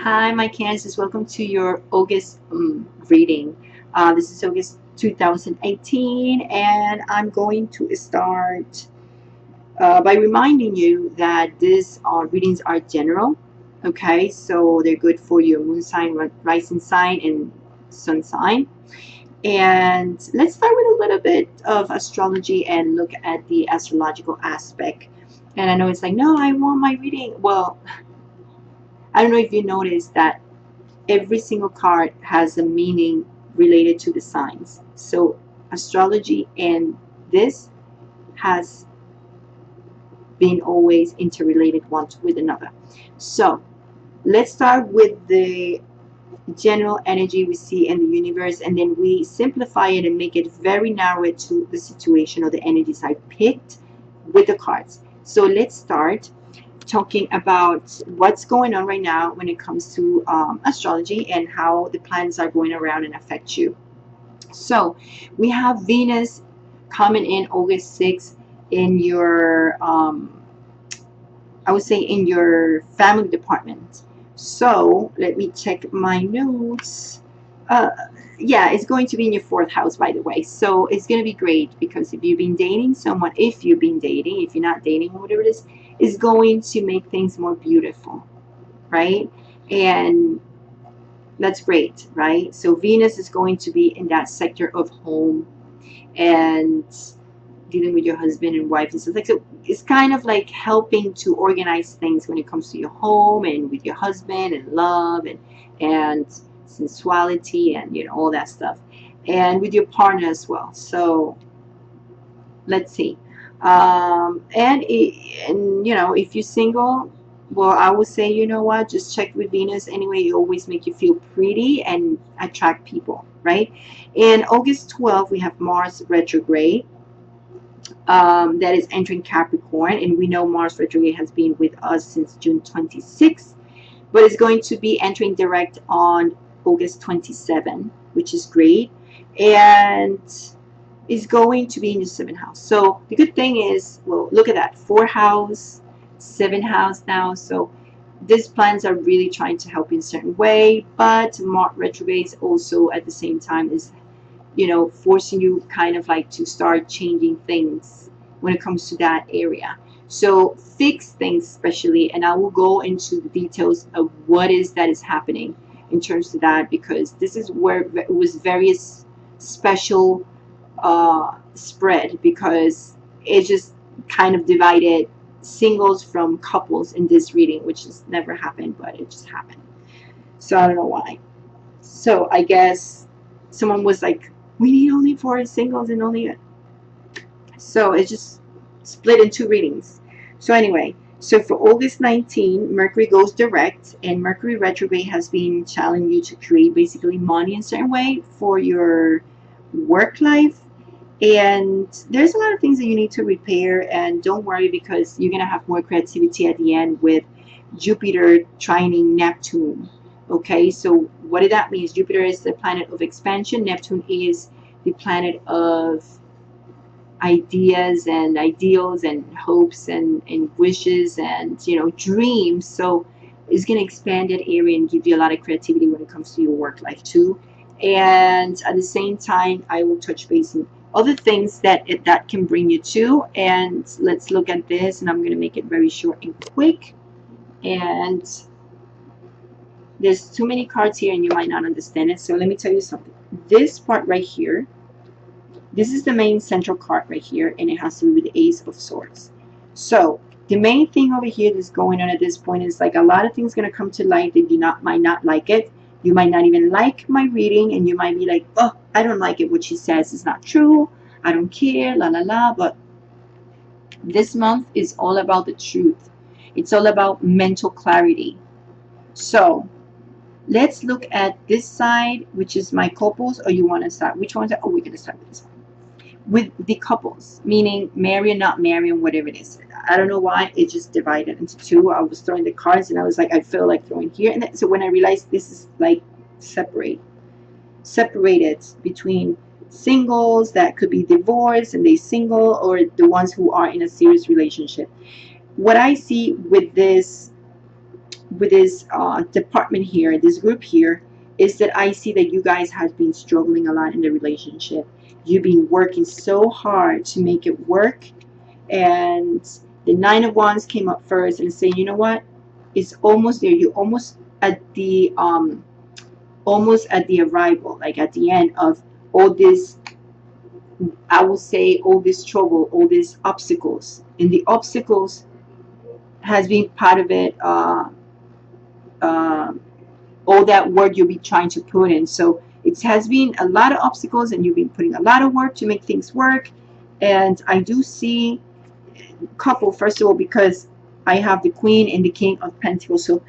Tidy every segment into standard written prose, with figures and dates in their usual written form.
Hi, my Kansas. Welcome to your August reading. This is August 2018, and I'm going to start by reminding you that these readings are general. Okay, so they're good for your moon sign, rising sign, and sun sign. And let's start with a little bit of astrology and look at the astrological aspect. And I know it's like, no, I want my reading. Well, I don't know if you noticed that every single card has a meaning related to the signs. So astrology and this has been always interrelated one with another. So let's start with the general energy we see in the universe, and then we simplify it and make it very narrow to the situation or the energies I picked with the cards. So let's start talking about what's going on right now when it comes to astrology and how the planets are going around and affect you. So we have Venus coming in August 6th in your, I would say, in your family department. So let me check my notes. Uh, yeah, it's going to be in your fourth house, by the way. So it's going to be great because if you've been dating someone, if you've been dating, if you're not dating, whatever it is going to make things more beautiful, right? And that's great, right? So Venus is going to be in that sector of home and dealing with your husband and wife and stuff like so. It's kind of like helping to organize things when it comes to your home and with your husband and love and sensuality and all that stuff, and with your partner as well. So let's see. And if you're single, well, I would say, you know what, just check with Venus anyway. It always make you feel pretty and attract people, right? In August 12th, we have Mars retrograde, that is entering Capricorn, and we know Mars retrograde has been with us since June 26th, but it's going to be entering direct on August 27, which is great, and is going to be in your seventh house. So the good thing is, well, look at that, 4th house, 7th house now. So these plans are really trying to help you in a certain way, but Mars retrograde also at the same time is forcing you kind of like to start changing things when it comes to that area. So fix things especially, and I will go into the details of what is that is happening in terms of that, because this is where it was very special spread, because it just kind of divided singles from couples in this reading, which has never happened, but it just happened. So I don't know why. So I guess someone was like, we need only 4 singles and only, so it's just split in 2 readings. So anyway, so for August 19, Mercury goes direct, and Mercury retrograde has been challenging you to create basically money in a certain way for your work life. And there's a lot of things that you need to repair, and don't worry, because you're going to have more creativity at the end with Jupiter trining Neptune. Okay, so what did that mean? Jupiter is the planet of expansion. Neptune is the planet of ideas and ideals and hopes and wishes and dreams. So it's going to expand that area and give you a lot of creativity when it comes to your work life too. And at the same time, I will touch base on other things that can bring you to. And let's look at this, and I'm going to make it very short and quick. And there's too many cards here and you might not understand it. So let me tell you something. This part right here, this is the main central card right here, and it has to do with the Ace of Swords. So the main thing over here that's going on at this point is like a lot of things going to come to light that you might not like it. You might not even like my reading, and you might be like, oh, I don't like it. What she says is not true. I don't care, la la la. But this month is all about the truth. It's all about mental clarity. So let's look at this side, which is my couples, or you want to start? Which one's? Oh, we're going to start with this one. With the couples, meaning marry and not marry and whatever it is. I don't know why it just divided into 2. I was throwing the cards and I was like, I feel like throwing here. And then, so when I realized this is like separated between singles that could be divorced and they single, or the ones who are in a serious relationship. What I see with this with this department here, this group here, is that I see that you guys have been struggling a lot in the relationship. You've been working so hard to make it work, and the Nine of Wands came up first and saying, you know what, it's almost there. You're almost at the arrival, like at the end of all this, I will say, all this trouble, all these obstacles. And the obstacles has been part of it, uh, all that work you'll be trying to put in. So it has been a lot of obstacles, and you've been putting a lot of work to make things work. And I do see couple, first of all, because I have the Queen and the King of Pentacles. So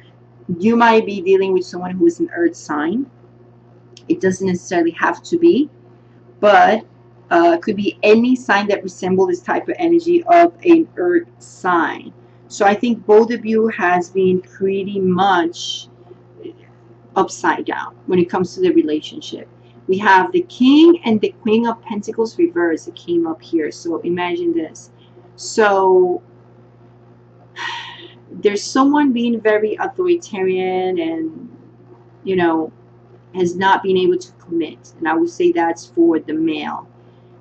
you might be dealing with someone who is an earth sign. It doesn't necessarily have to be, but could be any sign that resembles this type of energy of an earth sign. So I think both of you has been pretty much upside down when it comes to the relationship. We have the King and the Queen of Pentacles reversed. It came up here. So imagine this. So there's someone being very authoritarian and, you know, has not been able to commit. And I would say that's for the male.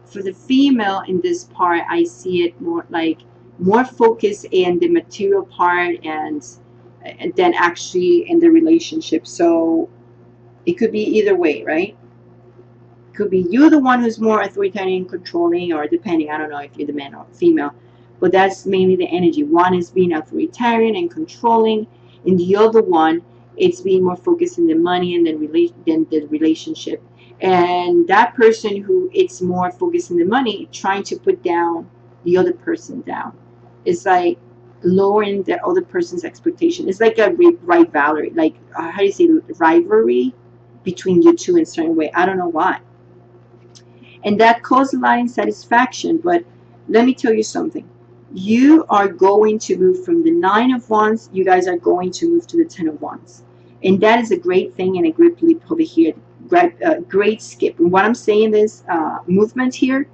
For the female in this part, I see it more like more focused in the material part and then actually in the relationship. So it could be either way, right? It could be you the one who's more authoritarian, controlling, or depending, I don't know if you're the man or female, but that's mainly the energy. One is being authoritarian and controlling, and the other one, it's being more focused in the money and then the relationship. And that person who it's more focused in the money, trying to put down the other person down. It's like lowering the other person's expectation. It's like a rivalry, like how do you say, rivalry between you two in a certain way. I don't know why. And that causes a lot of insatisfaction. But let me tell you something. You are going to move from the Nine of Wands. You guys are going to move to the Ten of Wands. And that is a great thing and a great leap over here. Great skip. And what I'm saying, this movement here,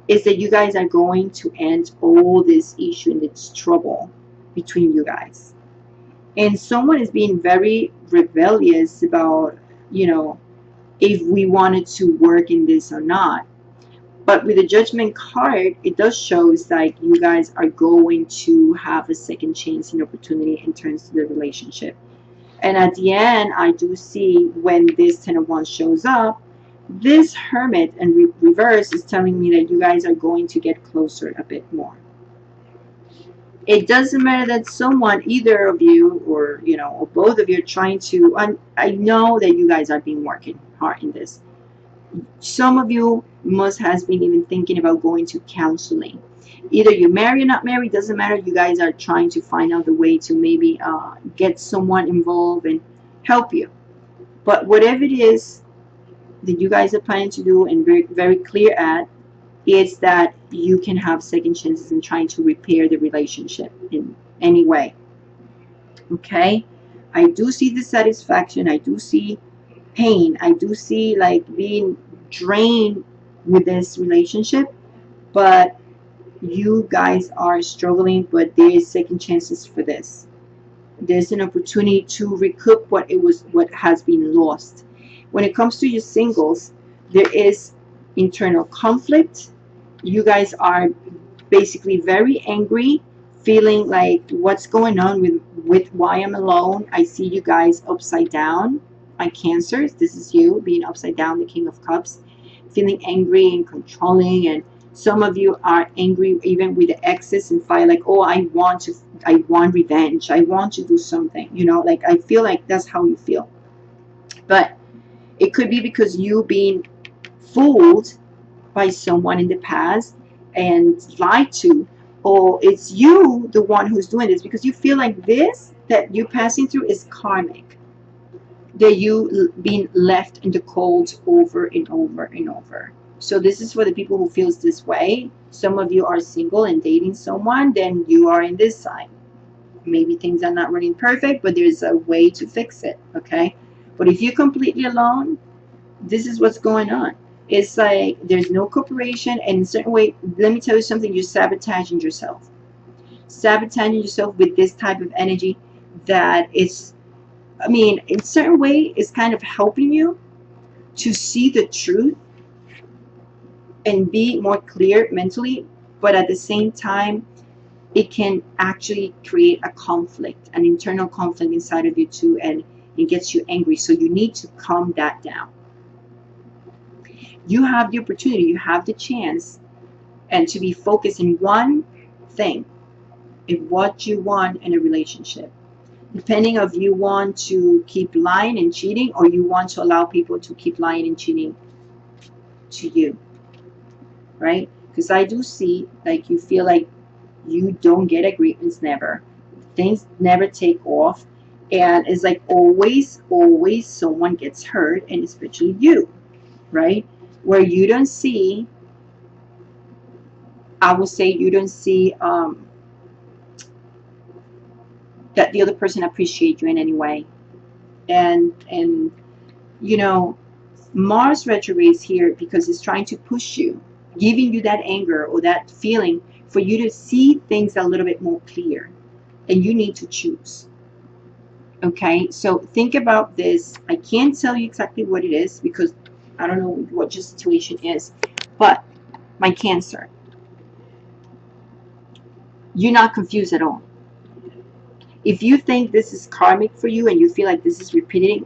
is that you guys are going to end all this issue and this trouble between you guys. And someone is being very rebellious about, you know, if we wanted to work in this or not. But with the Judgment card, it does show is like you guys are going to have a second chance and opportunity in terms of the relationship. And at the end, I do see when this Ten of Wands shows up, this Hermit and reverse is telling me that you guys are going to get closer a bit more. It doesn't matter that someone, either of you or, you know, or both of you are trying to, I know that you guys are being working hard in this. Some of you must has been even thinking about going to counseling. Either you're married or not married, doesn't matter. You guys are trying to find out the way to maybe get someone involved and help you. But whatever it is that you guys are planning to do and very, very clear at, is that you can have second chances in trying to repair the relationship in any way. Okay? I do see dissatisfaction. I do see pain. I do see like being drained with this relationship. But you guys are struggling, but there is second chances for this. There's an opportunity to recoup what has been lost. When it comes to your singles, there is internal conflict. You guys are basically very angry, feeling like what's going on with why I'm alone. I see you guys upside down. My Cancers, this is you being upside down, the King of Cups, feeling angry and controlling. And some of you are angry even with the exes and fire, like, oh, I want revenge. I want to do something, you know, like I feel like that's how you feel. But it could be because you being fooled by someone in the past and lied to, or it's you the one who's doing this because you feel like this that you're passing through is karmic, that you being left in the cold over and over and over. So this is for the people who feels this way. Some of you are single and dating someone, then you are in this side. Maybe things are not running perfect, but there's a way to fix it, okay? But if you're completely alone, this is what's going on. It's like there's no cooperation, and in a certain way, let me tell you something, you're sabotaging yourself. Sabotaging yourself with this type of energy that it's I mean, in certain way, it's kind of helping you to see the truth and be more clear mentally, but at the same time, it can actually create a conflict, an internal conflict inside of you too, and it gets you angry. So you need to calm that down. You have the opportunity, you have the chance, and to be focused in one thing, in what you want in a relationship. Depending if you want to keep lying and cheating, or you want to allow people to keep lying and cheating to you, right? Because I do see, like, you feel like you don't get agreements, never, things never take off, and it's like always someone gets hurt, and especially you, right? Where you don't see, I would say, you don't see that the other person appreciates you in any way. And you know, Mars retrogrades here because it's trying to push you, giving you that anger or that feeling for you to see things a little bit more clear, and you need to choose. Okay, so think about this. I can't tell you exactly what it is because I don't know what your situation is, but my Cancer, you're not confused at all. If you think this is karmic for you and you feel like this is repeating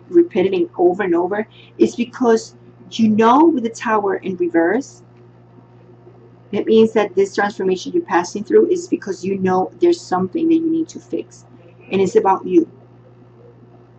over and over, it's because you know, with the Tower in reverse, it means that this transformation you're passing through is because you know there's something that you need to fix, and it's about you.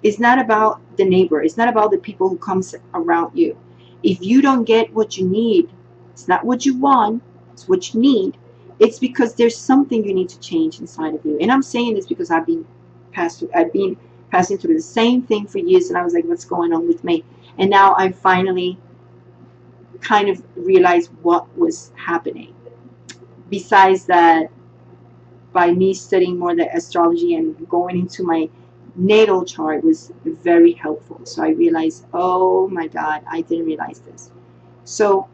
It's not about the neighbor. It's not about the people who comes around you. If you don't get what you need, it's not what you want, it's what you need. It's because there's something you need to change inside of you. And I'm saying this because I've been passing through the same thing for years, and I was like, what's going on with me? And now I finally kind of realized what was happening. Besides that, by me studying more the astrology and going into my natal chart was very helpful. So I realized, oh my God, I didn't realize this. So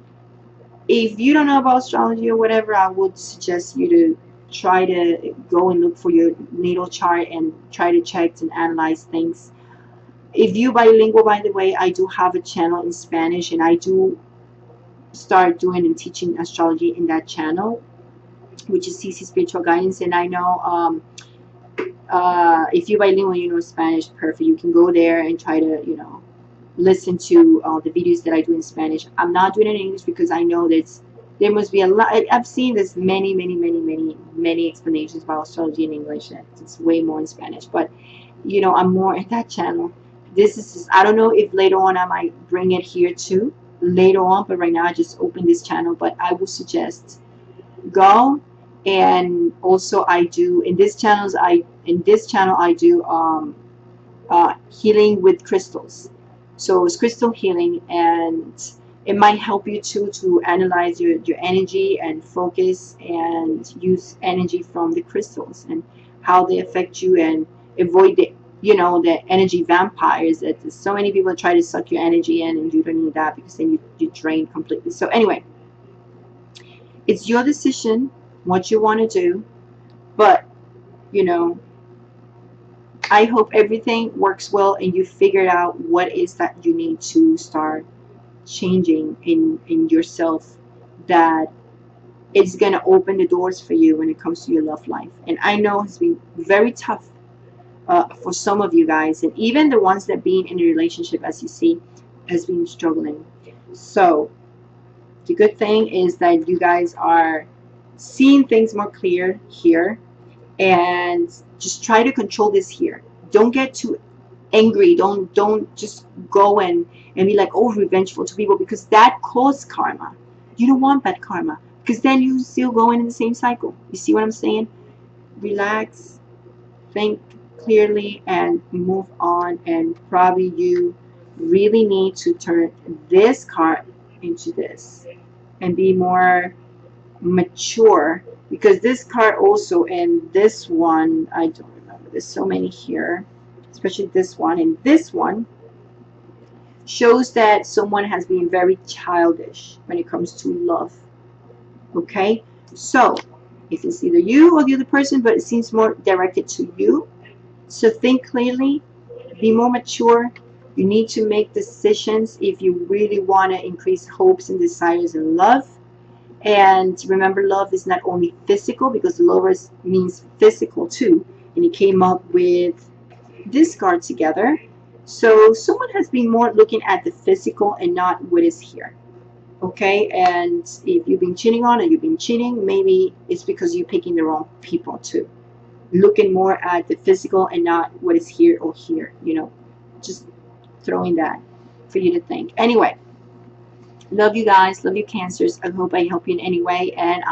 if you don't know about astrology or whatever, I would suggest you to try to go and look for your natal chart and try to check and analyze things. If you bilingual, by the way, I do have a channel in Spanish, and I do start doing and teaching astrology in that channel, which is CC Spiritual Guidance. And I know if you're bilingual, you know Spanish, perfect. You can go there and try to, you know, listen to the videos that I do in Spanish. I'm not doing it in English because I know that there must be a lot. I've seen this many explanations about astrology in English. It's way more in Spanish, but you know, I'm more in that channel. This is just, I don't know if later on I might bring it here too later on, but right now I just opened this channel. But I would suggest go. And also I do in this channel I do healing with crystals. So it's crystal healing, and it might help you too to analyze your energy and focus and use energy from the crystals and how they affect you, and avoid the, you know, the energy vampires that so many people try to suck your energy in, and you don't need that because then you drain completely. So anyway, it's your decision what you want to do, but you know, I hope everything works well and you figured out what is that you need to start changing in yourself, that it's going to open the doors for you when it comes to your love life. And I know it's been very tough for some of you guys, and even the ones that been in a relationship, as you see, has been struggling. So the good thing is that you guys are seeing things more clear here, and just try to control this here. Don't get too angry. Don't just go and be like, oh, revengeful to people, because that causes karma. You don't want that karma, because then you still going in the same cycle. You see what I'm saying? Relax, think clearly, and move on. And probably you really need to turn this card into this and be more mature, because this card also, and this one, I don't remember, there's so many here, especially this one and this one, shows that someone has been very childish when it comes to love. Okay, so if it's either you or the other person, but it seems more directed to you, so think clearly, be more mature. You need to make decisions if you really want to increase hopes and desires in love. And remember, love is not only physical, because lovers means physical too. And he came up with this card together. So someone has been more looking at the physical and not what is here. Okay, and if you've been cheating on or you've been cheating, maybe it's because you're picking the wrong people too. Looking more at the physical and not what is here or here, you know. Just throwing that for you to think. Anyway, love you guys, love you Cancers. I hope I help you in any way, and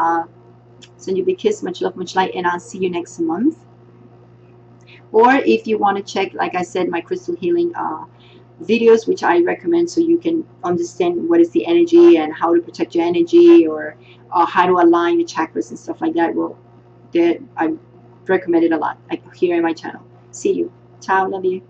send you a big kiss, much love, much light, and I'll see you next month. Or if you want to check, like I said, my crystal healing videos, which I recommend, so you can understand what is the energy and how to protect your energy, or how to align your chakras and stuff like that. Well, I recommend it a lot, like here in my channel. See you. Ciao. Love you.